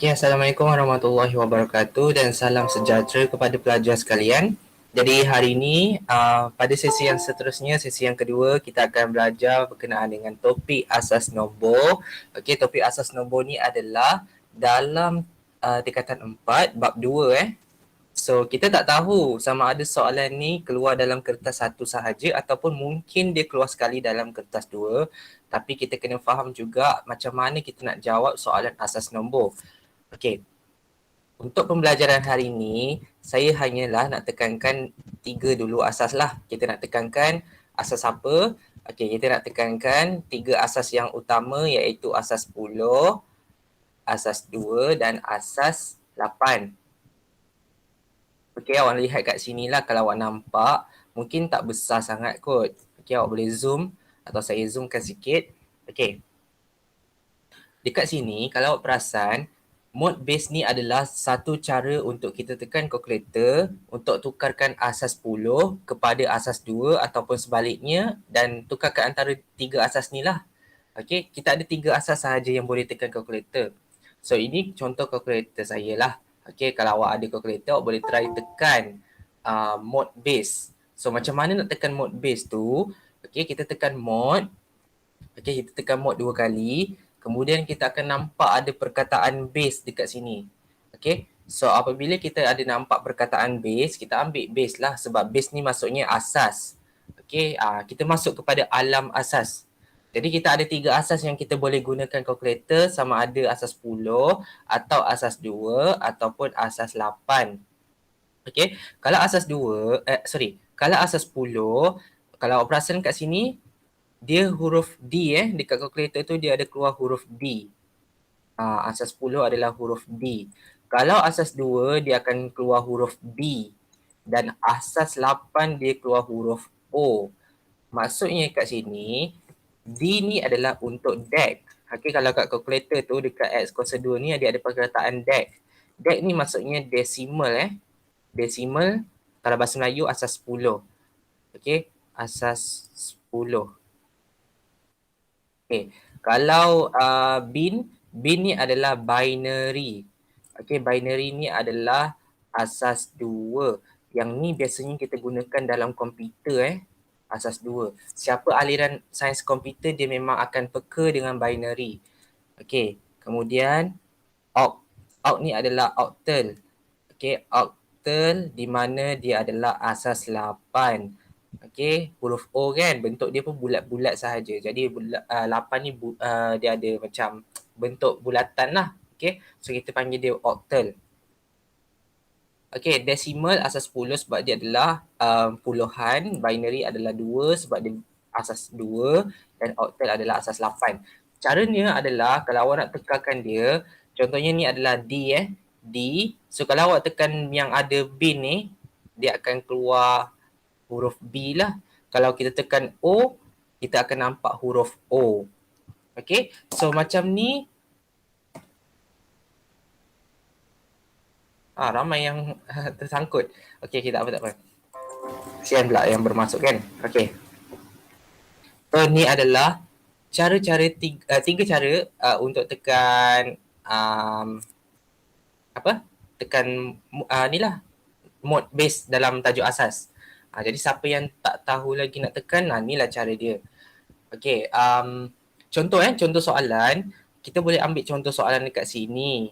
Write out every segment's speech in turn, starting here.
Okay, Assalamualaikum warahmatullahi wabarakatuh dan salam sejahtera kepada pelajar sekalian. Jadi hari ini pada sesi yang seterusnya, sesi yang kedua, kita akan belajar berkenaan dengan topik asas nombor. Okey, topik asas nombor ni adalah dalam tingkatan 4 bab 2 So kita tak tahu sama ada soalan ni keluar dalam kertas satu sahaja ataupun mungkin dia keluar sekali dalam kertas dua. Tapi kita kena faham juga macam mana kita nak jawab soalan asas nombor. Okey, untuk pembelajaran hari ini, saya hanyalah nak tekankan 3 dulu asas lah. Kita nak tekankan asas apa? Okey, kita nak tekankan 3 asas yang utama iaitu asas 10, asas 2 dan asas 8. Okey, awak lihat kat sini lah kalau awak nampak. Mungkin tak besar sangat kot. Okey, awak boleh zoom atau saya zoomkan sikit. Okey. Dekat sini kalau awak perasan, mode base ni adalah satu cara untuk kita tekan kalkulator untuk tukarkan asas 10 kepada asas 2 ataupun sebaliknya dan tukarkan antara 3 asas ni lah. Okey, kita ada 3 asas sahaja yang boleh tekan kalkulator. So ini contoh kalkulator saya lah. Okey, kalau awak ada kalkulator, awak boleh try tekan mode base. So macam mana nak tekan mode base tu? Okey, kita tekan mode. Okey, kita tekan mode 2 kali. Kemudian kita akan nampak ada perkataan base dekat sini. Okey, so apabila kita ada nampak perkataan base, kita ambil base lah sebab base ni maksudnya asas. Okey, kita masuk kepada alam asas. Jadi kita ada 3 asas yang kita boleh gunakan kalkulator sama ada asas 10 atau asas 2 ataupun asas 8. Okey, kalau asas 2, kalau asas 10, kalau awak perasan kat sini, dia huruf D dekat kalkulator tu dia ada keluar huruf D. Asas 10 adalah huruf D. Kalau asas 2 dia akan keluar huruf B dan asas 8 dia keluar huruf O. Maksudnya kat sini D ni adalah untuk DEC. Okey, kalau kat kalkulator tu dekat X kuasa 2 ni dia ada perkataan DEC. DEC ni maksudnya decimal Decimal kalau bahasa Melayu asas 10. Okey, asas 10. Okay. Kalau bin ni adalah binary. Okay, binary ni adalah asas 2. Yang ni biasanya kita gunakan dalam komputer asas 2. Siapa aliran sains komputer dia memang akan peka dengan binary. Okay, kemudian oct. Oct ni adalah octal. Okay, octal di mana dia adalah asas 8. Okey, huruf O kan bentuk dia pun bulat-bulat sahaja. Jadi 8 ni dia ada macam bentuk bulatan lah. Okey, so kita panggil dia octal. Okey, decimal asas 10 sebab dia adalah puluhan, binary adalah 2 sebab dia asas 2 dan octal adalah asas 8. Caranya adalah kalau awak nak tekankan dia, contohnya ni adalah D D. So kalau awak tekan yang ada bin ni, dia akan keluar huruf B lah. Kalau kita tekan O, kita akan nampak huruf O. Okay, so macam ni. Ramai yang tersangkut. Okay, tak apa. Kesian pula yang bermasuk kan. Okay. So ni adalah cara-cara tiga cara untuk tekan tekan ni lah mode base dalam tajuk asas. Jadi siapa yang tak tahu lagi nak tekan, ni lah cara dia. Okay, contoh soalan, kita boleh ambil contoh soalan dekat sini.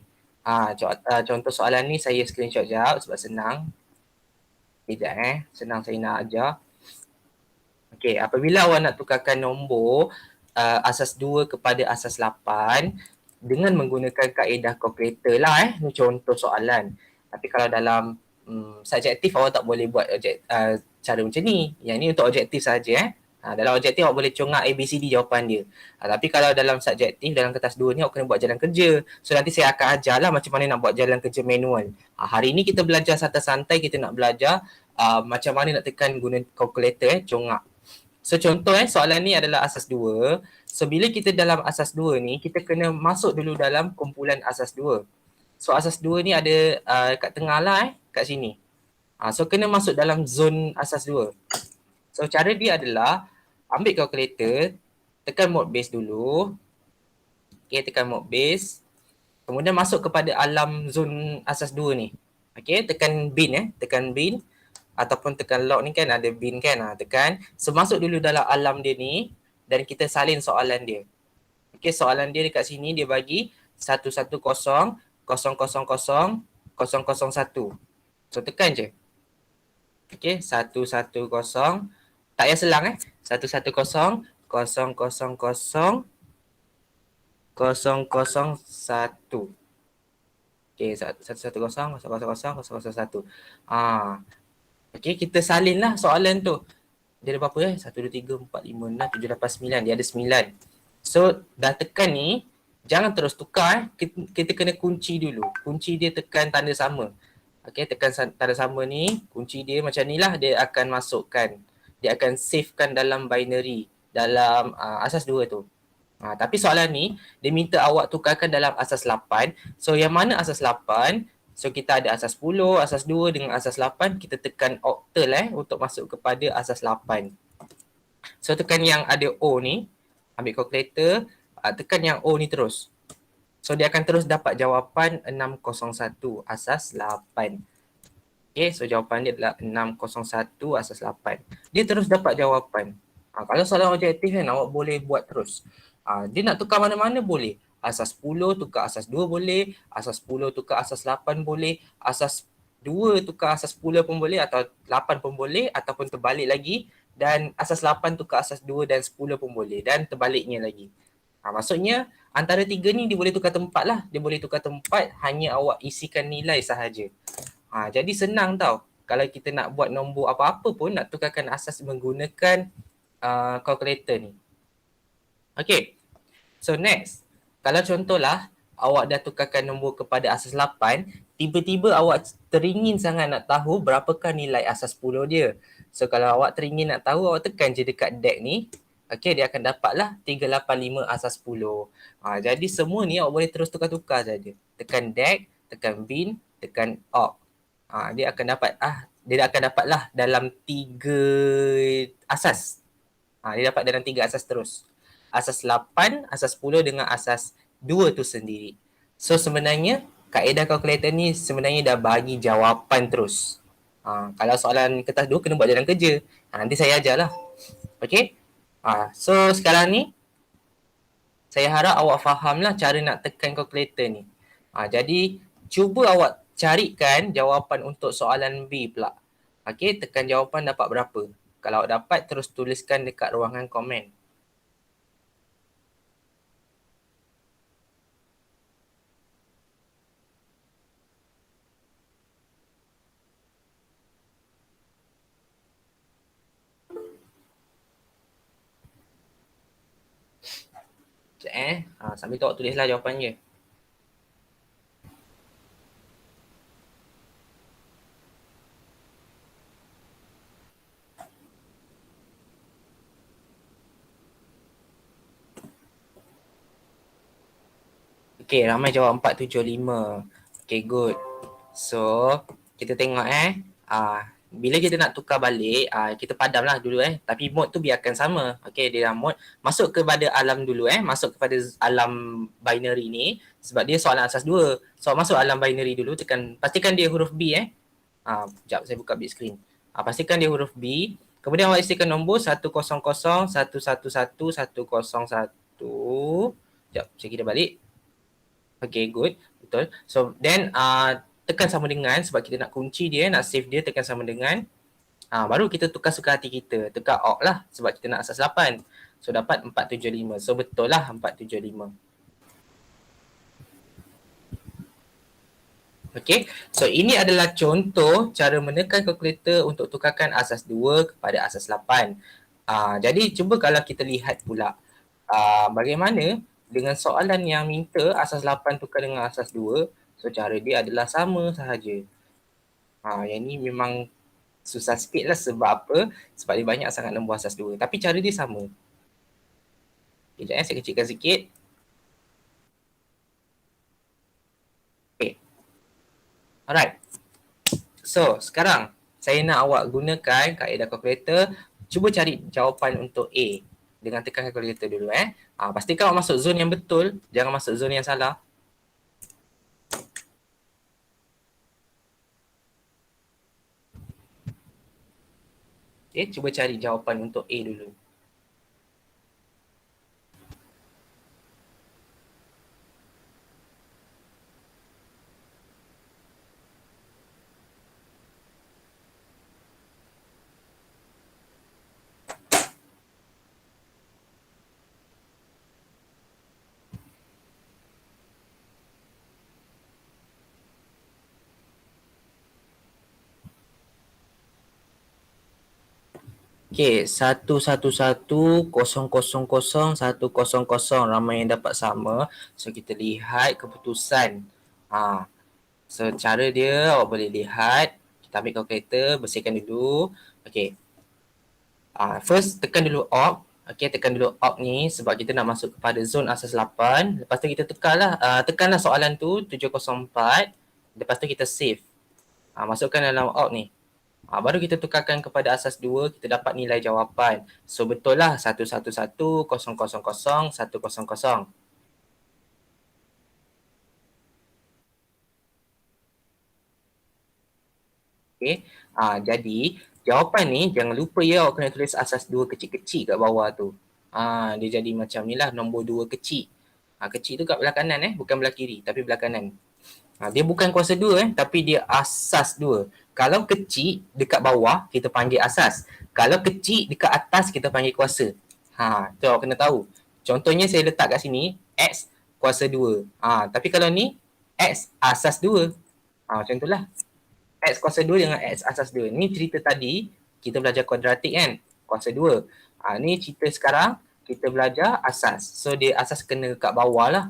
Contoh soalan ni saya screenshot jap sebab senang. Sekejap senang saya nak ajar. Okay, apabila awak nak tukarkan nombor asas 2 kepada asas 8 dengan menggunakan kaedah kalkulator lah ni contoh soalan. Tapi kalau dalam subjektif awak tak boleh buat cara macam ni. Yang ni untuk objektif saja dalam objektif awak boleh congak ABCD jawapan dia. Tapi kalau dalam subjektif, dalam kertas 2 ni awak kena buat jalan kerja. So nanti saya akan ajarlah macam mana nak buat jalan kerja manual. Hari ni kita belajar santai-santai, kita nak belajar macam mana nak tekan guna kalkulator congak. So contoh soalan ni adalah asas 2. So bila kita dalam asas 2 ni, kita kena masuk dulu dalam kumpulan asas 2. So asas 2 ni ada kat tengah lah kat sini. So kena masuk dalam zon asas 2. So cara dia adalah ambil kalkulator, tekan mode base dulu. Okay, tekan mode base. Kemudian masuk kepada alam zon asas 2 ni. Okay, tekan bin tekan bin ataupun tekan lock ni kan ada bin kan. Tekan. So masuk dulu dalam alam dia ni dan kita salin soalan dia. Okay, soalan dia dekat sini dia bagi 110 000 001. So tekan je. Okay, 110. Tak payah selang 110 000 001. Okay, 110 000 001. Okay, kita salin lah soalan tu. Dia ada berapa 1, 2, 3, 4, 5, 6, 7, 8, 9. Dia ada 9. So, dah tekan ni, jangan terus tukar. Kita kena kunci dulu. Kunci dia tekan tanda sama. Okay, tekan tanda sama ni. Kunci dia macam ni lah. Dia akan masukkan. Dia akan savekan dalam binary. Dalam asas 2 tu. Tapi soalan ni, dia minta awak tukarkan dalam asas 8. So, yang mana asas 8? So, kita ada asas 10, asas 2 dengan asas 8. Kita tekan octal untuk masuk kepada asas 8. So, tekan yang ada O ni. Ambil calculator. Tekan yang O ni terus. So, dia akan terus dapat jawapan 601 asas 8. Okay, so jawapan dia adalah 601 asas 8. Dia terus dapat jawapan. Kalau soalan objektif kan, awak boleh buat terus. Dia nak tukar mana-mana boleh. Asas 10 tukar asas 2 boleh. Asas 10 tukar asas 8 boleh. Asas 2 tukar asas 10 pun boleh atau 8 pun boleh ataupun terbalik lagi. Dan asas 8 tukar asas 2 dan 10 pun boleh. Dan terbaliknya lagi. Maksudnya antara tiga ni dia boleh tukar tempat lah. Dia boleh tukar tempat, hanya awak isikan nilai sahaja. Jadi senang tau. Kalau kita nak buat nombor apa-apa pun, nak tukarkan asas menggunakan calculator ni. Okay. So next. Kalau contohlah, awak dah tukarkan nombor kepada asas 8, tiba-tiba awak teringin sangat nak tahu berapakah nilai asas 10 dia. So kalau awak teringin nak tahu, awak tekan je dekat deck ni. Okay, dia akan dapatlah 385 asas 10. Jadi semua ni awak boleh terus tukar-tukar saja. Tekan deck, tekan bin, tekan op. Dia akan dapatlah dalam 3 asas. Dia dapat dalam 3 asas terus. Asas 8, asas 10 dengan asas 2 tu sendiri. So sebenarnya kaedah kalkulator ni sebenarnya dah bagi jawapan terus. Kalau soalan kertas 2 kena buat jalan kerja. Nanti saya ajarlah. Okay. So sekarang ni saya harap awak fahamlah cara nak tekan kalkulator ni. Jadi cuba awak carikan jawapan untuk soalan B pula. Okay, tekan jawapan dapat berapa. Kalau awak dapat, terus tuliskan dekat ruangan komen. Sambil tu awak tulislah jawapannya. Okay, ramai jawab 475. Okay, good. So, kita tengok bila kita nak tukar balik, kita padamlah dulu Tapi mode tu biarkan sama. Okay, dia dah mode. Masuk kepada alam dulu Masuk kepada alam binary ni. Sebab dia soalan asas 2. So, masuk alam binary dulu. Pastikan dia huruf B Sekejap, saya buka big screen. Pastikan dia huruf B. Kemudian awak isikan nombor 100 111 101. Sekejap, saya kira balik. Okay, good. Betul. So, then tekan sama dengan, sebab kita nak kunci dia, nak save dia, tekan sama dengan. Baru kita tukar suka hati kita. Tekan OK lah, sebab kita nak asas 8. So, dapat 475. So, betul lah 475. Okay. So, ini adalah contoh cara menekan kalkulator untuk tukarkan asas 2 kepada asas 8. Jadi, cuba kalau kita lihat pula bagaimana dengan soalan yang minta asas 8 tukar dengan asas 2, so cara dia adalah sama sahaja. Yang ni memang susah sikit lah. Sebab apa? Sebab dia banyak sangat nombor asas 2. Tapi cara dia sama. Sekejap saya kecilkan sikit. Okay. Alright. So, sekarang saya nak awak gunakan kaedah kalkulator. Cuba cari jawapan untuk A dengan tekan kalkulator dulu Pastikan awak masuk zon yang betul, jangan masuk zon yang salah. Okay, cuba cari jawapan untuk A dulu. Okay, 111,000,100 ramai yang dapat sama. So kita lihat keputusan. So cara dia awak boleh lihat. Kita ambil kalkulator, bersihkan dulu. Okay. First tekan dulu op. Okay, tekan dulu op ni sebab kita nak masuk kepada zon asas 8. Lepas tu kita tekanlah soalan tu 704. Lepas tu kita save. Masukkan dalam op ni. Baru kita tukarkan kepada asas 2, kita dapat nilai jawapan. So betul lah 111,000,100. Okay. Jadi jawapan ni jangan lupa ya awak kena tulis asas 2 kecil-kecil kat bawah tu. Dia jadi macam ni lah, nombor 2 kecil. Kecil tu kat belah kanan bukan belah kiri tapi belah kanan. Dia bukan kuasa 2 tapi dia asas 2. Kalau kecil dekat bawah kita panggil asas. Kalau kecil dekat atas kita panggil kuasa. Tu awak kena tahu. Contohnya saya letak kat sini X kuasa 2. Tapi kalau ni X asas 2. Macam itulah. X kuasa 2 dengan X asas 2. Ni cerita tadi kita belajar kuadratik kan. Kuasa 2. Ni cerita sekarang kita belajar asas. So dia asas kena kat bawah lah.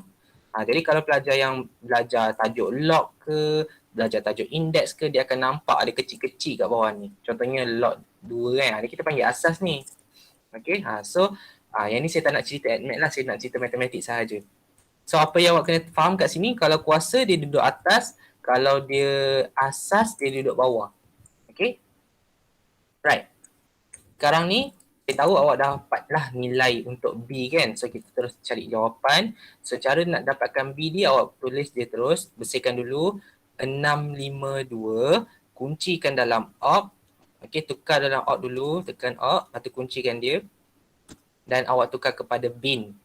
Jadi kalau pelajar yang belajar tajuk log ke, belajar tajuk indeks ke, dia akan nampak ada kecil-kecil kat bawah ni. Contohnya log 2 kan. Ni kita panggil asas ni. Okay. So yang ni saya tak nak cerita admat lah. Saya nak cerita matematik sahaja. So apa yang awak kena faham kat sini, kalau kuasa dia duduk atas, kalau dia asas dia duduk bawah. Okay. Right. Sekarang ni saya tahu awak dapatlah nilai untuk B kan. So kita terus cari jawapan. So cara nak dapatkan B ni awak tulis dia terus. Bersihkan dulu 652. Kuncikan dalam op. Okay, tukar dalam op dulu. Tekan op. Lepas tu kuncikan dia. Dan awak tukar kepada bin.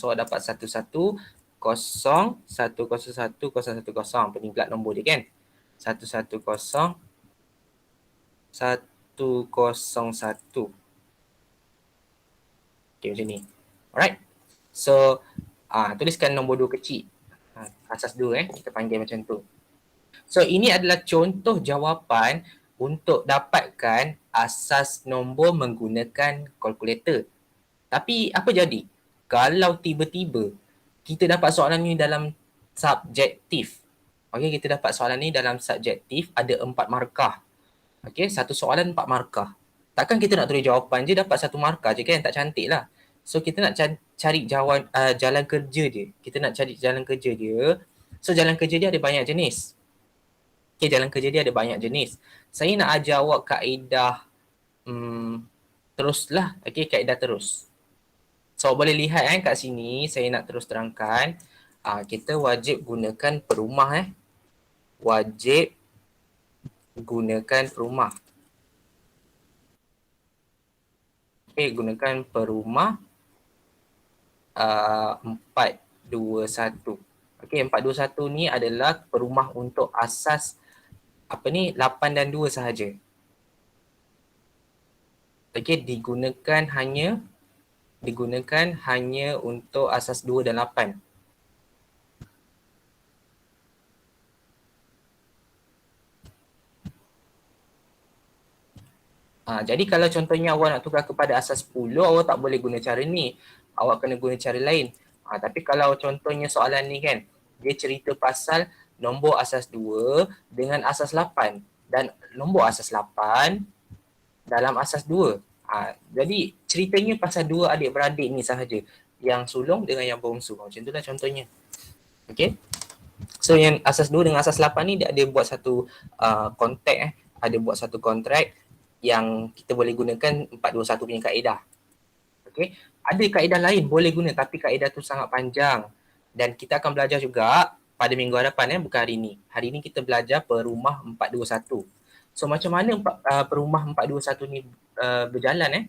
So awak dapat 110,101,010. Peningkat nombor dia kan. 110,101. Okay, macam ni. Alright. So, tuliskan nombor 2 kecil. Asas 2 kita panggil macam tu. So, ini adalah contoh jawapan untuk dapatkan asas nombor menggunakan kalkulator. Tapi, apa jadi? Kalau tiba-tiba kita dapat soalan ni dalam subjektif. Okay, kita dapat soalan ni dalam subjektif ada 4 markah. Okay, satu soalan 4 markah. Takkan kita nak tulis jawapan je dapat 1 markah je kan? Tak cantik lah. So kita nak cari jalan kerja dia. Kita nak cari jalan kerja dia. So jalan kerja dia ada banyak jenis. Okay, jalan kerja dia ada banyak jenis. Saya nak ajar awak kaedah teruslah. Okay, kaedah terus. So boleh lihat kat sini saya nak terus terangkan. Kita wajib gunakan perumah. Wajib gunakan perumah. Okay, gunakan perumah 421. Okay, 421 ni adalah perumah untuk asas 8 dan 2 sahaja. Okay, digunakan hanya untuk asas 2 dan 8. Jadi kalau contohnya awak nak tukar kepada asas 10, awak tak boleh guna cara ni. Awak kena guna cara lain. Tapi kalau contohnya soalan ni kan, dia cerita pasal nombor asas 2 dengan asas 8 dan nombor asas 8 dalam asas 2. Jadi ceritanya pasal 2 adik-beradik ni sahaja, yang sulung dengan yang bongsu. Macam itulah contohnya. Okay. So yang asas 2 dengan asas 8 ni dia ada buat satu kontrak ada buat satu kontrak yang kita boleh gunakan 421 punya kaedah. Okay. Ada kaedah lain boleh guna tapi kaedah tu sangat panjang. Dan kita akan belajar juga pada minggu hadapan bukan hari ni. Hari ni kita belajar perumah 421. So macam mana perumah 421 ni berjalan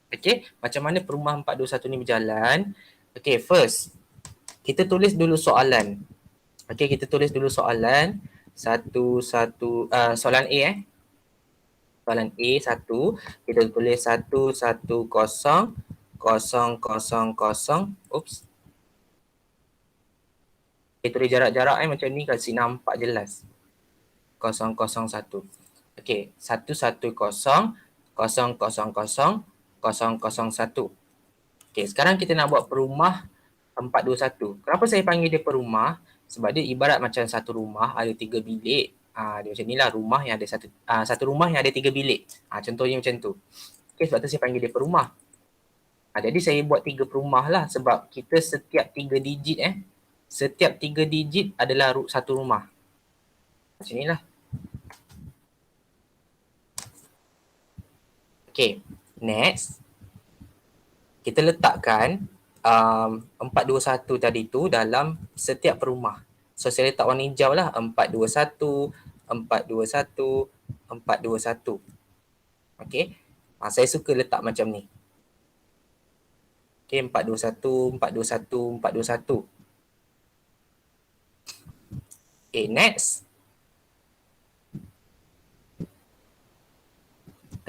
Okay, macam mana perumah 421 ni berjalan? Okay, first kita tulis dulu soalan. Okay, kita tulis dulu soalan. Soalan A Soalan A satu, kita tulis 110 000. Oops. Kita tulis jarak-jarak macam ni kasi nampak jelas. 001. Okay, 110 000 001. Okay, sekarang kita nak buat perumah 421. Kenapa saya panggil dia perumah? Sebab dia ibarat macam satu rumah ada 3 bilik. Dia macam inilah rumah yang ada satu rumah yang ada 3 bilik. Contohnya macam tu. Okay, sebab tu saya panggil dia perumah. Jadi saya buat 3 perumah lah sebab kita setiap 3 digit setiap 3 digit adalah satu rumah. Macam inilah. Okay, next. Kita letakkan 421 tadi tu dalam setiap perumah. So saya letak warna hijau lah, 421, 421, 421. Okay, saya suka letak macam ni. Okay, 421, 421, 421. Okay, next.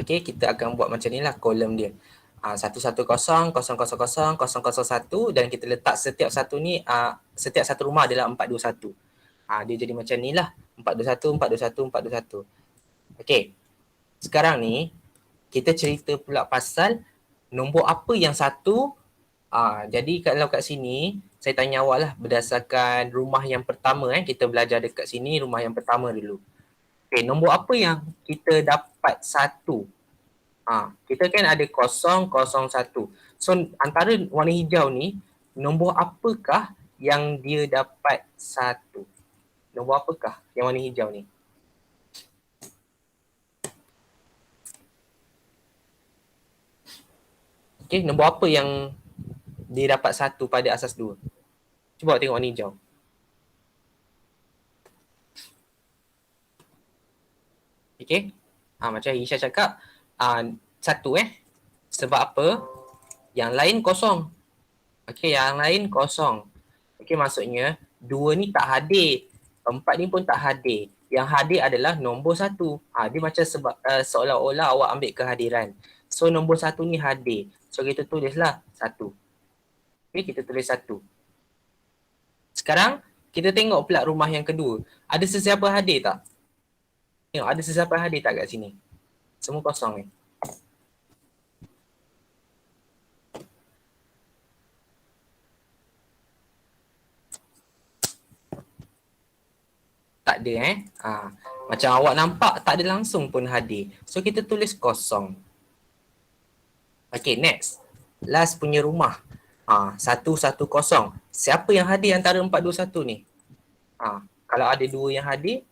Okay, kita akan buat macam ni lah kolom dia. 110 000 001 dan kita letak setiap satu ni setiap satu rumah adalah 421. Dia jadi macam ni lah, 421 421 421. Okey. Sekarang ni kita cerita pula pasal nombor apa yang satu. Jadi kalau kat sini saya tanya awak lah berdasarkan rumah yang pertama kita belajar dekat sini rumah yang pertama dulu. Okey, nombor apa yang kita dapat satu? Kita kan ada 001. So antara warna hijau ni, nombor apakah yang dia dapat satu? Nombor apakah yang warna hijau ni? Okay, nombor apa yang dia dapat satu pada asas 2? Cuba tengok warna hijau. Okay, macam Isha cakap, satu sebab apa? Yang lain kosong. Okey, yang lain kosong. Okey, maksudnya 2 ni tak hadir. 4 ni pun tak hadir. Yang hadir adalah nombor 1. Dia macam seolah-olah awak ambil kehadiran. So nombor 1 ni hadir. So kita tulislah 1. Okey, kita tulis 1. Sekarang kita tengok pula rumah yang kedua. Ada sesiapa hadir tak? Tengok, ada sesiapa hadir tak kat sini? Semua kosong tak ada macam awak nampak tak ada langsung pun hadir. So kita tulis kosong. Okay, next. Last punya rumah. 110. Siapa yang hadir antara 421 ni? Kalau ada 2 yang hadir,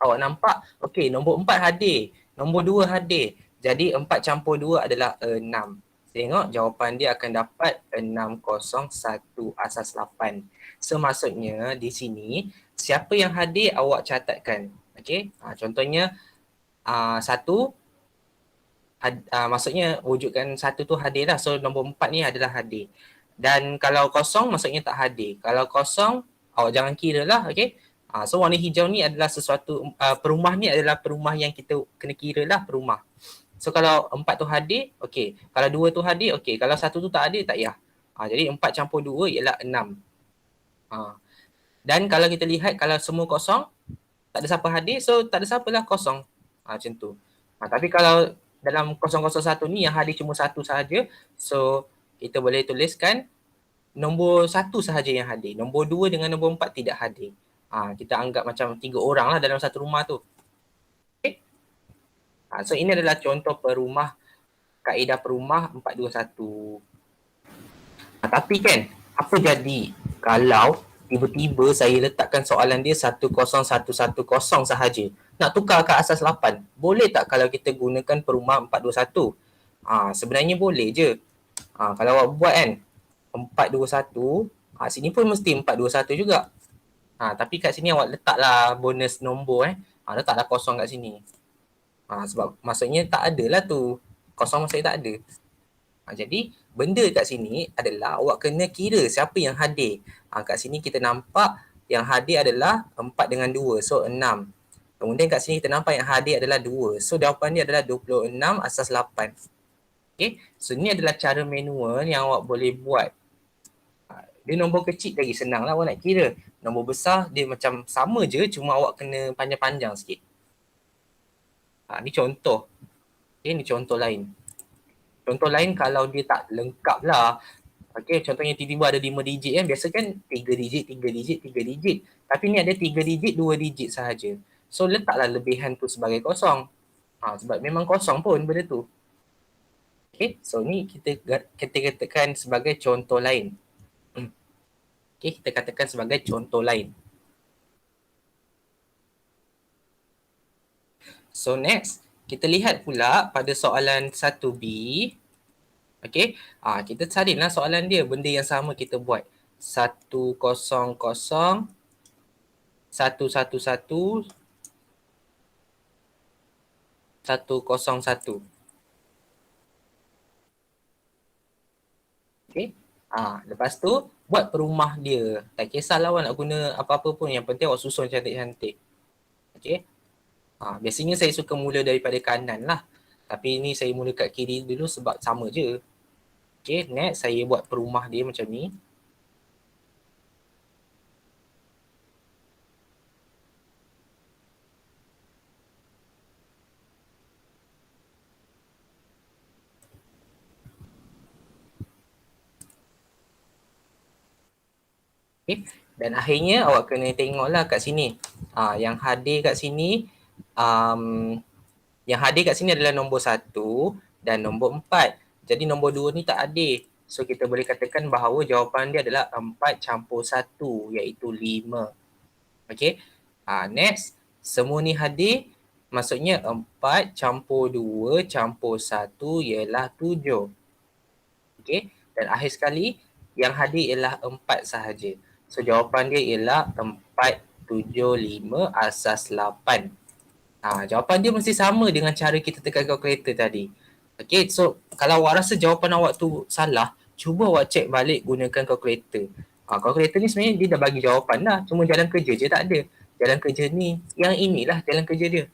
awak nampak, okay, nombor 4 hadir. Nombor 2 hadir. Jadi 4 campur 2 adalah 6. Tengok jawapan dia akan dapat 601 asas 8. So maksudnya di sini, siapa yang hadir awak catatkan. Okay, contohnya 1, maksudnya wujudkan 1 tu hadir lah. So nombor 4 ni adalah hadir. Dan kalau kosong maksudnya tak hadir. Kalau kosong, awak jangan kira lah. Okay, so warna hijau ni adalah sesuatu, perumah ni adalah perumah yang kita kena kira lah perumah. So kalau 4 tu hadir, okey. Kalau 2 tu hadir, okey. Kalau 1 tu tak hadir, tak payah. Jadi 4 campur 2 ialah 6. Dan kalau kita lihat, kalau semua kosong, tak ada siapa hadir, so tak ada siapa lah kosong. Macam tu. Tapi kalau dalam 001 ni yang hadir cuma 1 sahaja, so kita boleh tuliskan nombor 1 sahaja yang hadir. Nombor 2 dengan nombor 4 tidak hadir. Kita anggap macam 3 orang lah dalam satu rumah tu. Okay. So ini adalah contoh kaedah perumah 421. Tapi kan, apa jadi kalau tiba-tiba saya letakkan soalan dia 10110 sahaja. Nak tukar ke asas 8. Boleh tak kalau kita gunakan perumah 421? Sebenarnya boleh je. Kalau awak buat kan 421, sini pun mesti 421 juga. Tapi kat sini awak letaklah bonus nombor letaklah kosong kat sini. Sebab maksudnya tak ada lah tu. Kosong maksudnya tak ada. Jadi benda kat sini adalah awak kena kira siapa yang hadir. Kat sini kita nampak yang hadir adalah 4 dengan 2. So 6. Kemudian kat sini kita nampak yang hadir adalah 2. So jawapan dia adalah 26 asas 8. Okay. So ni adalah cara manual yang awak boleh buat. Dia nombor kecil lagi senang lah awak nak kira. Nombor besar dia macam sama je, cuma awak kena panjang-panjang sikit. Ni contoh. Okay, ni contoh lain. Contoh lain kalau dia tak lengkap lah. Okay, contohnya tiba-tiba ada 5 digit kan. Biasa kan 3 digit, 3 digit, 3 digit. Tapi ni ada 3 digit, 2 digit sahaja. So letaklah lebihan tu sebagai kosong. Sebab memang kosong pun benda tu. Okay, so ni kita katakan sebagai contoh lain. Okay, kita katakan sebagai contoh lain. So next, kita lihat pula pada soalan 1B. Okay, kita carilah soalan dia. Benda yang sama kita buat. 100, 111, 101. Okay. Lepas tu, buat perumah dia. Tak kisahlah awak nak guna apa-apa pun. Yang penting awak susun cantik-cantik. Okay. Biasanya saya suka mula daripada kanan lah. Tapi ni saya mula kat kiri dulu sebab sama je. Okay, next saya buat perumah dia macam ni. Okay. Dan akhirnya awak kena tengoklah kat sini. Yang hadir kat sini, yang hadir kat sini adalah nombor 1 dan nombor 4. Jadi nombor 2 ni tak hadir. So kita boleh katakan bahawa jawapan dia adalah 4 campur 1 iaitu 5. Okay. Next, semua ni hadir. Maksudnya 4 campur 2 campur 1 ialah 7. Okay. Dan akhir sekali, yang hadir ialah 4 sahaja. So jawapan dia ialah 475 asas 8. Jawapan dia mesti sama dengan cara kita tekan kalkulator tadi. Okay, so kalau awak rasa jawapan awak tu salah, cuba awak cek balik gunakan kalkulator. Kalkulator ni sebenarnya dia dah bagi jawapan dah, cuma jalan kerja je tak ada. Jalan kerja ni, yang inilah jalan kerja dia.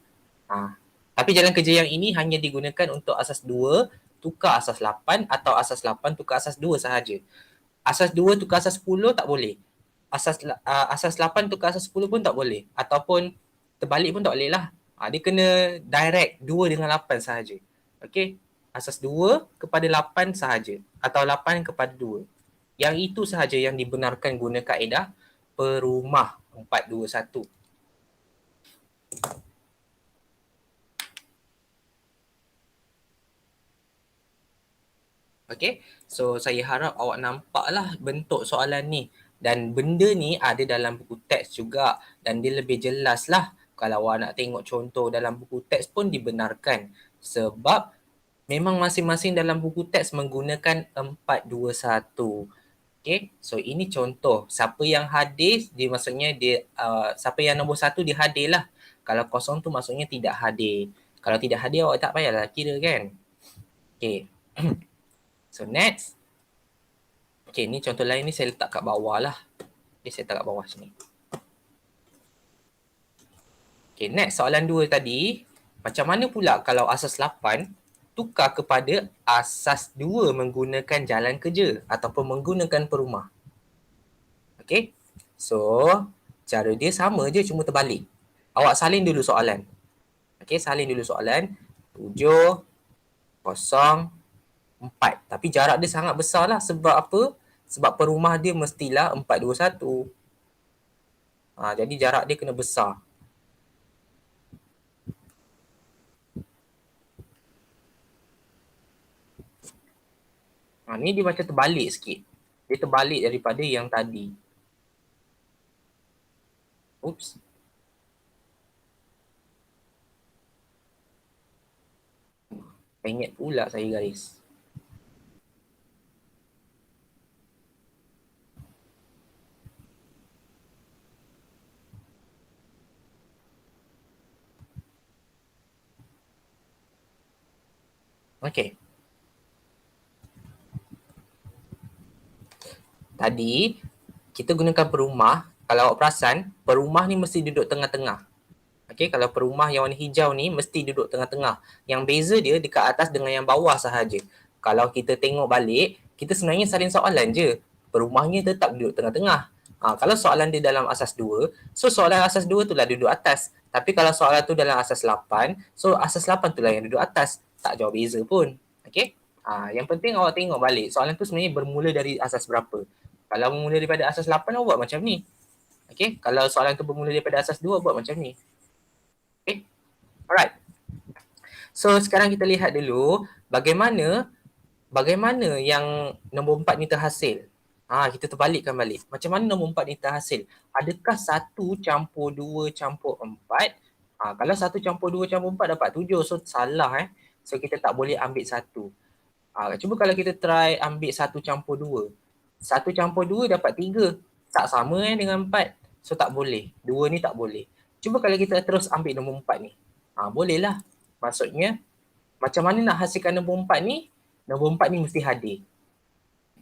Tapi jalan kerja yang ini hanya digunakan untuk asas 2 tukar asas 8 atau asas 8 tukar asas 2 sahaja. Asas 2 tukar asas 10 tak boleh. Asas 8 tukar asas 10 pun tak boleh. Ataupun terbalik pun tak boleh lah. Dia kena direct 2 dengan 8 sahaja. Okay. Asas 2 kepada 8 sahaja. Atau 8 kepada 2. Yang itu sahaja yang dibenarkan guna kaedah perumah 421. Okay, so saya harap awak nampaklah bentuk soalan ni. Dan benda ni ada dalam buku teks juga. Dan dia lebih jelas lah. Kalau awak nak tengok contoh dalam buku teks pun dibenarkan. Sebab memang masing-masing dalam buku teks menggunakan 421. Okay, so ini contoh. Siapa yang hadir, dia maksudnya dia siapa yang nombor 1 dia hadir lah. Kalau kosong tu maksudnya tidak hadir. Kalau tidak hadir awak tak payahlah kira kan. Okay. So next. Okay, ni contoh lain ni saya letak kat bawah lah. Okay, saya letak kat bawah sini. Okay, next soalan 2 tadi. Macam mana pula kalau asas 8 tukar kepada asas 2 menggunakan jalan kerja ataupun menggunakan perumah. Okay, so cara dia sama je cuma terbalik. Awak salin dulu soalan. Okay, salin dulu soalan. 7, 0, 4. Tapi jarak dia sangat besar lah. Sebab apa? Sebab perumah dia mestilah 421. Jadi jarak dia kena besar. Ni dia macam terbalik sikit. Dia terbalik daripada yang tadi. Oops. Penyet pula saya guys. Okey. Tadi kita gunakan perumah. Kalau awak perasan, perumah ni mesti duduk tengah-tengah. Okey, kalau perumah yang warna hijau ni mesti duduk tengah-tengah. Yang beza dia dekat atas dengan yang bawah sahaja. Kalau kita tengok balik, kita sebenarnya salin soalan je. Perumahnya tetap duduk tengah-tengah. Kalau soalan dia dalam asas 2, so soalan asas 2 tu lah duduk atas. Tapi kalau soalan tu dalam asas 8, so asas 8 tu lah yang duduk atas. Tak jauh beza pun. Okey? Yang penting awak tengok balik. Soalan tu sebenarnya bermula dari asas berapa. Kalau bermula daripada asas 8, awak buat macam ni. Okey? Kalau soalan tu bermula daripada asas 2, buat macam ni. Okay. Alright. So sekarang kita lihat dulu bagaimana yang nombor 4 ni terhasil. Kita terbalikkan balik. Macam mana nombor 4 ni terhasil? Adakah 1 campur 2 campur 4? Kalau 1 campur 2 campur 4 dapat 7. So salah So kita tak boleh ambil 1. Cuba kalau kita try ambil 1 campur 2. 1 campur 2 dapat 3. Tak sama dengan 4. So tak boleh. 2 ni tak boleh. Cuba kalau kita terus ambil nombor 4 ni. Bolehlah. Maksudnya, macam mana nak hasilkan nombor 4 ni? Nombor 4 ni mesti hadir.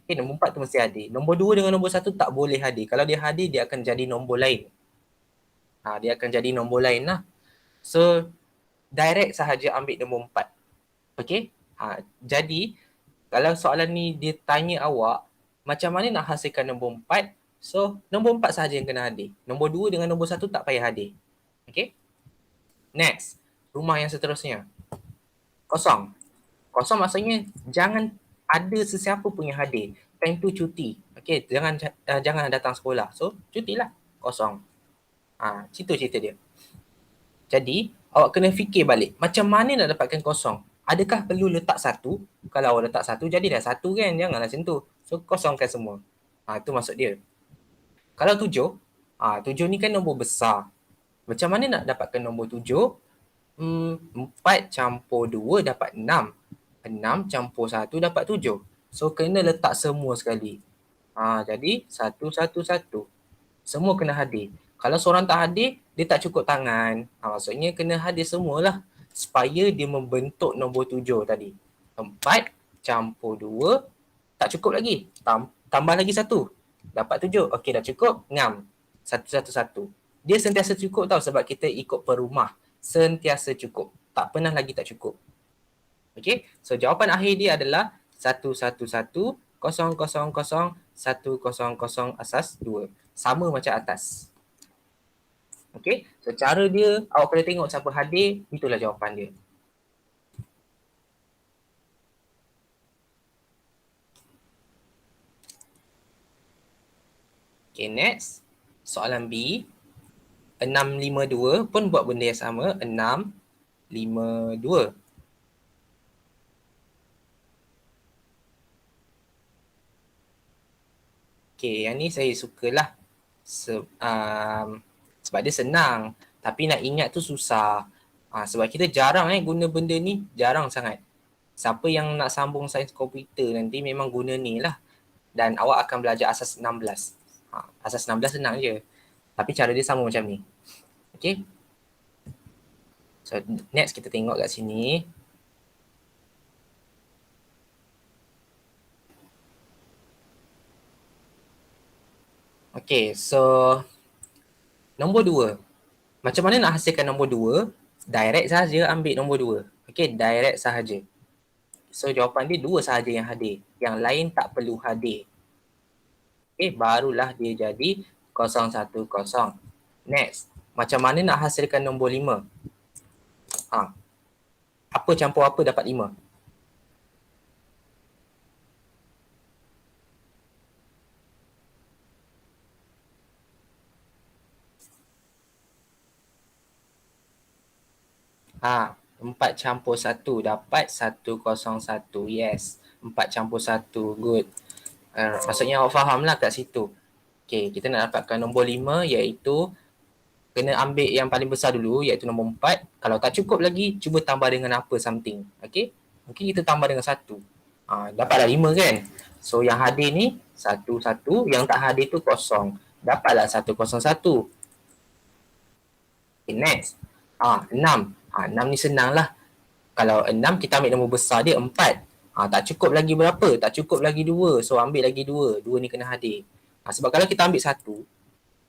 Okay, nombor 4 tu mesti hadir. Nombor 2 dengan nombor 1 tak boleh hadir. Kalau dia hadir, dia akan jadi nombor lain. Dia akan jadi nombor lain lah. So, direct sahaja ambil nombor 4. Okay? Jadi, kalau soalan ni dia tanya awak, macam mana nak hasilkan nombor 4? So, nombor 4 sahaja yang kena hadir. Nombor 2 dengan nombor 1 tak payah hadir. Okay? Next, rumah yang seterusnya. Kosong. Kosong maksudnya jangan ada sesiapa pun yang hadir. Time tu cuti. Okay, jangan datang sekolah. So, cutilah. Kosong. Situ cerita dia. Jadi, awak kena fikir balik. Macam mana nak dapatkan kosong? Adakah perlu letak 1? Kalau awak letak 1, jadi dah 1 kan? Janganlah macam tu. So, kosongkan semua. Itu maksud dia. Kalau 7, 7 ni kan nombor besar. Macam mana nak dapatkan nombor 7? 4 campur 2 dapat 6. 6 campur 1 dapat 7. So, kena letak semua sekali. Jadi, 1, 1, 1. Semua kena hadir. Kalau seorang tak hadir, dia tak cukup tangan. Maksudnya kena hadir semualah. Supaya dia membentuk nombor 7 tadi. 4 campur 2, tak cukup lagi. Tambah lagi 1. Dapat 7. Okey, dah cukup. Ngam. 1, 1, 1. Dia sentiasa cukup tau sebab kita ikut per rumah. Sentiasa cukup. Tak pernah lagi tak cukup. Okay, so jawapan akhir dia adalah 111 000 100 asas 2. Sama macam atas. Okay, so cara dia awak kena tengok siapa hadir, itulah jawapan dia. Okay, next. Soalan B. 652 pun buat benda yang sama. 652. Okay, yang ni saya sukalah. Sebab dia senang. Tapi nak ingat tu susah. Sebab kita jarang guna benda ni. Jarang sangat. Siapa yang nak sambung sains komputer nanti memang guna ni lah. Dan awak akan belajar asas 16. Asas 16 senang je. Tapi cara dia sama macam ni. Okay. So next kita tengok kat sini. Okay, so nombor 2. Macam mana nak hasilkan nombor 2? Direct sahaja ambil nombor 2. Okay, direct sahaja. So jawapan dia 2 sahaja yang hadir. Yang lain tak perlu hadir. Okay, barulah dia jadi 010. Next, macam mana nak hasilkan nombor 5? Apa campur apa dapat 5? Ha, 4 campur 1 dapat 101. Yes, 4 campur 1. Good. Maksudnya awak faham lah kat situ. Okay, kita nak dapatkan nombor 5 iaitu kena ambil yang paling besar dulu iaitu nombor 4. Kalau tak cukup lagi, cuba tambah dengan apa something. Okay, mungkin kita tambah dengan 1. Dapatlah 5 kan. So yang hadir ni 1, 1. Yang tak hadir tu 0. Dapatlah 101. Okay, next. 6. 6 ni senang lah. Kalau 6 kita ambil nombor besar dia 4. Tak cukup lagi berapa? Tak cukup lagi 2. So ambil lagi 2. 2 ni kena hadir. Sebab kalau kita ambil 1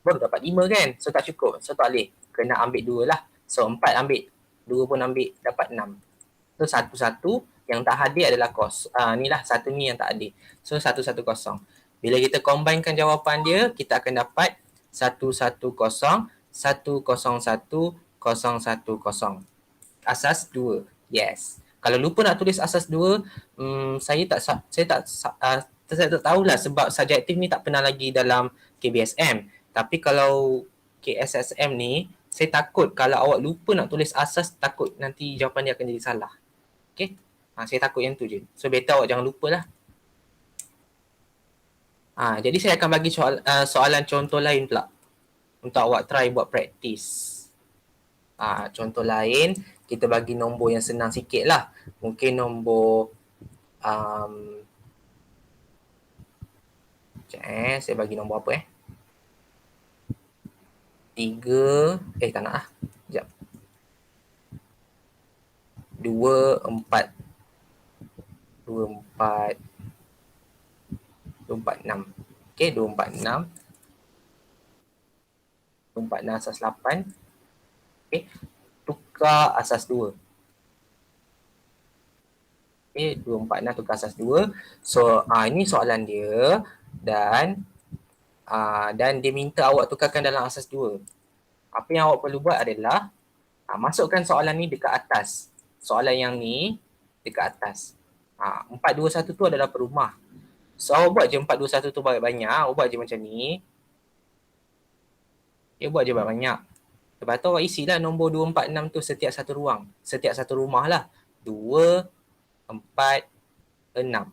baru dapat 5 kan. So tak cukup. So tak boleh. Kena ambil 2 lah. So 4 ambil. 2 pun ambil. Dapat 6. So satu-satu yang tak hadir adalah ni lah satu ni yang tak hadir. So 110. Bila kita combinekan jawapan dia, kita akan dapat 110 101 010. Asas 2. Yes. Kalau lupa nak tulis asas 2, saya tak tahulah sebab subjektif ni tak pernah lagi dalam KBSM. Tapi kalau KSSM ni, saya takut kalau awak lupa nak tulis asas, takut nanti jawapan dia akan jadi salah. Okay? Saya takut yang tu je. So better awak jangan lupa lah. Jadi saya akan bagi soalan contoh lain pula untuk awak try buat praktis. Contoh lain, kita bagi nombor yang senang sikit lah. Mungkin nombor saya bagi nombor apa 3, tak nak lah. Sekejap. 2, 4, 6. Okay, 2, 4, 6. 2, 4, 6 asas 8. Okay, tukar asas 2. Okay, 2, 4, 6 tukar asas 2. So, ini soalan dia dan dia minta awak tukarkan dalam asas 2. Apa yang awak perlu buat adalah masukkan soalan ni dekat atas. Soalan yang ni dekat atas. 4, 2, 1 tu adalah perumah. So, awak buat je 4, 2, 1 tu banyak-banyak. Awak buat je macam ni. Buat je banyak-banyak. Lepas tu awak isilah nombor 2, 4, 6 tu setiap satu ruang. Setiap satu rumah lah. 2, 4, 6.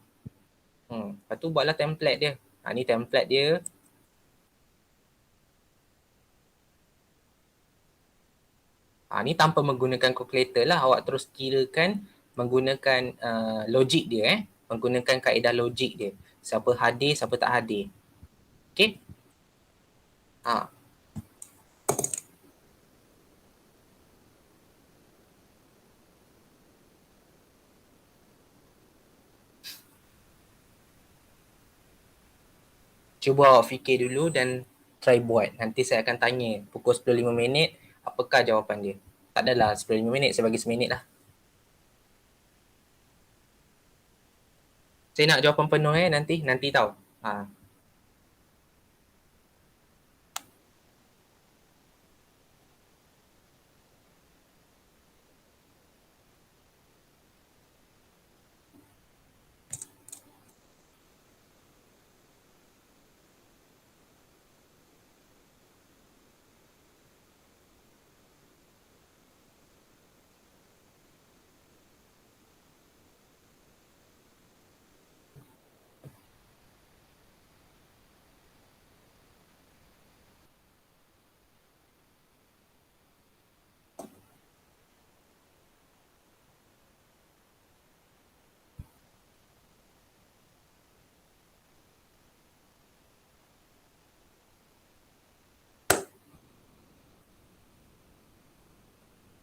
Lepas tu buatlah template dia. Ni template dia. Ni tanpa menggunakan calculator lah. Awak terus kirakan menggunakan logik dia. Menggunakan kaedah logik dia. Siapa hadir, siapa tak hadir. Okay? Cuba awak fikir dulu dan try buat. Nanti saya akan tanya pukul 10.05, apakah jawapan dia. Tak adalah 10.05, saya bagi seminit lah. Saya nak jawapan penuh nanti tahu.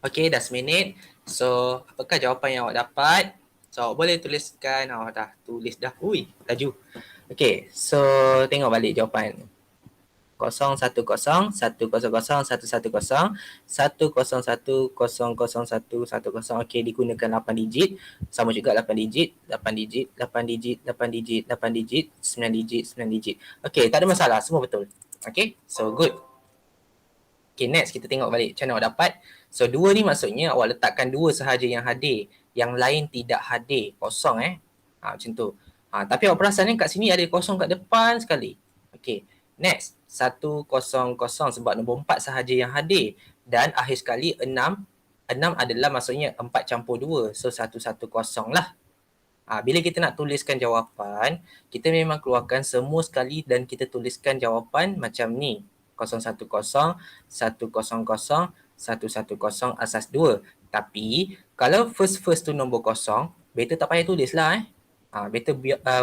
Okay, dah seminit. So, apakah jawapan yang awak dapat? So, awak boleh tuliskan. Awak dah tulis dah. Ui, laju. Okay, so tengok balik jawapan. 010 100 110 110 101 001 10. Okay, digunakan 8 digit. Sama juga 8 digit, 8 digit, 8 digit, 8 digit, 8 digit, 9 digit, 9 digit. Okay, tak ada masalah. Semua betul. Okay, so good. Okay, next kita tengok balik macam mana awak dapat. So, 2 ni maksudnya awak letakkan 2 sahaja yang hadir. Yang lain tidak hadir. Kosong macam tu. Tapi awak perasan kat sini ada kosong kat depan sekali. Okay, next. 100 sebab nombor 4 sahaja yang hadir. Dan akhir sekali 6. 6 adalah maksudnya 4 campur 2. So, 110 lah. Bila kita nak tuliskan jawapan, kita memang keluarkan semua sekali dan kita tuliskan jawapan macam ni. 010 100 110 asas 2. Tapi kalau first tu nombor kosong, better tak payah tulis lah better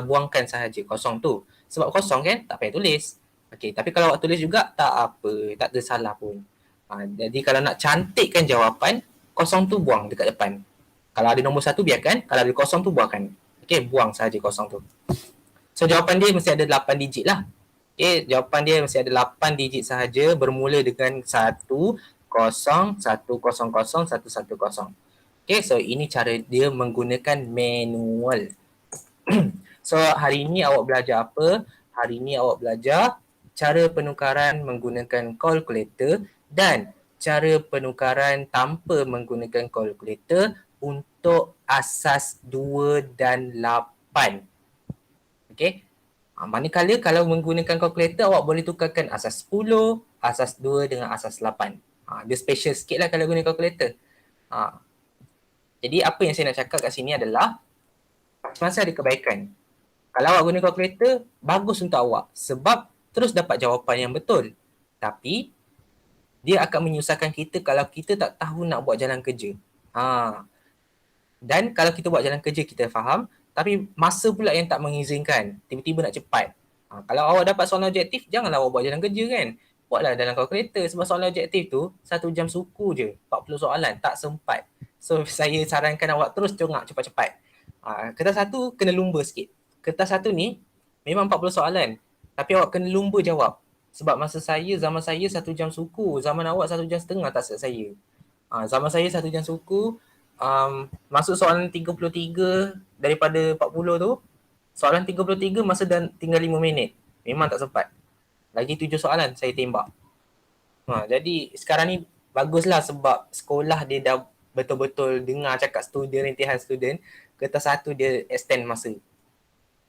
buangkan sahaja kosong tu. Sebab kosong kan, tak payah tulis. Okay, tapi kalau awak tulis juga, tak apa, tak ada salah pun. Jadi kalau nak cantikkan jawapan, kosong tu buang dekat depan. Kalau ada nombor 1 biarkan, kalau ada kosong tu buangkan. Okay, buang saja kosong tu. So jawapan dia mesti ada 8 digit lah. Okay, jawapan dia mesti ada 8 digit sahaja bermula dengan 101001110. Okay, so ini cara dia menggunakan manual. So hari ini awak belajar apa? Hari ini awak belajar cara penukaran menggunakan kalkulator dan cara penukaran tanpa menggunakan kalkulator untuk asas 2 dan 8. Okay. Manakala kalau menggunakan kalkulator awak boleh tukarkan asas 10, asas 2 dengan asas 8. Dia special sikit lah kalau guna kalkulator. Jadi apa yang saya nak cakap kat sini adalah semasa ada kebaikan. Kalau awak guna kalkulator, bagus untuk awak sebab terus dapat jawapan yang betul. Tapi dia akan menyusahkan kita kalau kita tak tahu nak buat jalan kerja. Dan kalau kita buat jalan kerja kita faham, tapi masa pula yang tak mengizinkan, tiba-tiba nak cepat. Kalau awak dapat soalan objektif, janganlah awak buat jalan kerja kan. Buatlah dalam kalkulator sebab soalan objektif tu 1 jam suku je, 40 soalan, tak sempat. So saya sarankan awak terus congak cepat-cepat. Kertas 1 kena lumba sikit. Kertas 1 ni memang 40 soalan, tapi awak kena lumba jawab. Sebab masa saya, zaman saya 1 jam suku, zaman awak 1 jam setengah tak set saya. Zaman saya 1 jam suku, masuk soalan 33 daripada 40 tu, soalan 33 masa dah tinggal 5 minit. Memang tak sempat. Lagi 7 soalan saya tembak. Jadi sekarang ni baguslah sebab sekolah dia dah betul-betul dengar cakap student, rintihan student. Kertas 1 dia extend masa.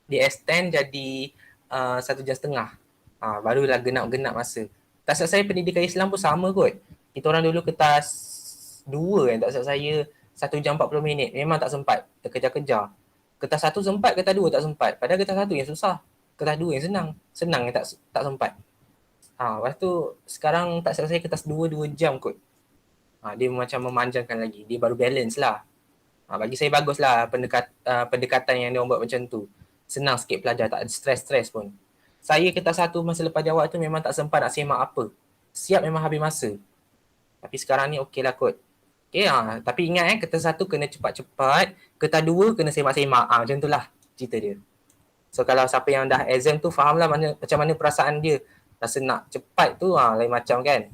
Dia extend jadi 1 jam setengah. Barulah genap-genap masa. Tak silap saya pendidikan Islam pun sama kot. Kita orang dulu kertas 2 yang tak silap saya 1 jam 40 minit. Memang tak sempat. Terkejar-kejar. Kertas 1 sempat, kertas 2 tak sempat. Padahal kertas 1 yang susah. Kertas 2 yang senang. Senang yang tak sempat. Lepas tu sekarang tak silap saya kertas 2 jam kot. Dia macam memanjangkan lagi. Dia baru balance lah. Bagi saya bagus lah pendekatan yang dia buat macam tu. Senang sikit pelajar, tak ada stres-stres pun. Saya kertas 1 masa lepas jawab tu memang tak sempat nak semak apa. Siap memang habis masa. Tapi sekarang ni okey lah kot. Okay, tapi ingat kertas 1 kena cepat-cepat. Kertas 2 kena semak-semak. Macam tu lah cerita dia. So kalau siapa yang dah exam tu faham lah macam mana perasaan dia. Rasa nak cepat tu lain macam kan.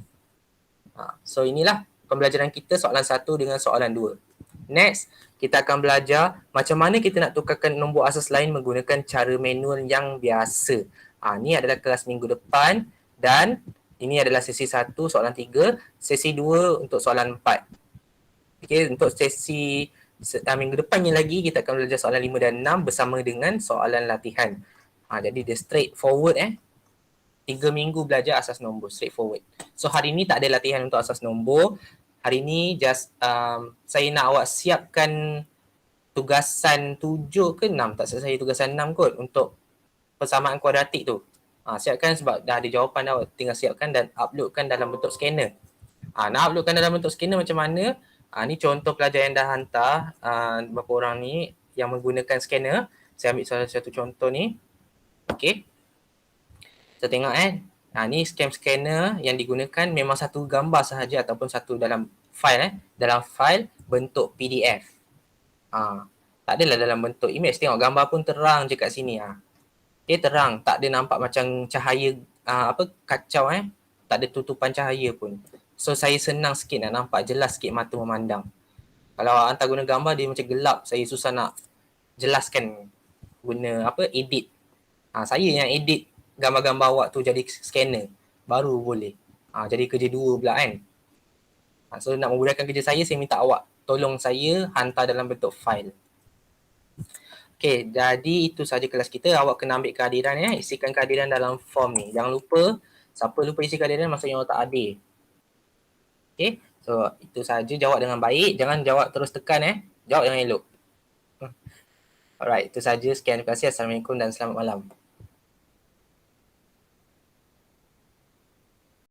So inilah pembelajaran kita soalan 1 dengan soalan 2. Next, kita akan belajar macam mana kita nak tukarkan nombor asas lain menggunakan cara manual yang biasa. Ini adalah kelas minggu depan dan ini adalah sesi 1 soalan 3, sesi 2 untuk soalan 4. Okay, untuk sesi minggu depannya lagi kita akan belajar soalan 5 dan 6 bersama dengan soalan latihan. Jadi dia straight forward 3 minggu belajar asas nombor, straight forward. So hari ni tak ada latihan untuk asas nombor. Hari ni just saya nak awak siapkan tugasan 7 ke 6, tak silap saya tugasan 6 kot untuk persamaan kuadratik tu. Siapkan sebab dah ada jawapan awak, tinggal siapkan dan uploadkan dalam bentuk scanner. Nak uploadkan dalam bentuk scanner macam mana? Ni contoh pelajar yang dah hantar beberapa orang ni yang menggunakan scanner. Saya ambil salah satu contoh ni. Okay. Kita tengok ni scanner yang digunakan memang satu gambar sahaja ataupun satu dalam file dalam file bentuk PDF. Tak adalah dalam bentuk image. Tengok gambar pun terang je kat sini. Okay, terang, tak ada nampak macam cahaya kacau tak ada tutupan cahaya pun. So saya senang sikit nak nampak, jelas sikit mata memandang. Kalau hantar guna gambar dia macam gelap, saya susah nak jelaskan guna edit. Saya yang edit gambar-gambar awak tu jadi scanner baru boleh. Jadi kerja 2 pula kan. So nak memudahkan kerja saya minta awak tolong saya hantar dalam bentuk file. Okay, jadi itu saja kelas kita. Awak kena ambil kehadiran isikan kehadiran dalam form ni. Jangan lupa, siapa lupa isi kehadiran maksudnya awak tak hadir. Okay, so itu saja, jawab dengan baik. Jangan jawab terus tekan jawab dengan elok. Alright, itu saja. Sekian, terima kasih. Assalamualaikum dan selamat malam.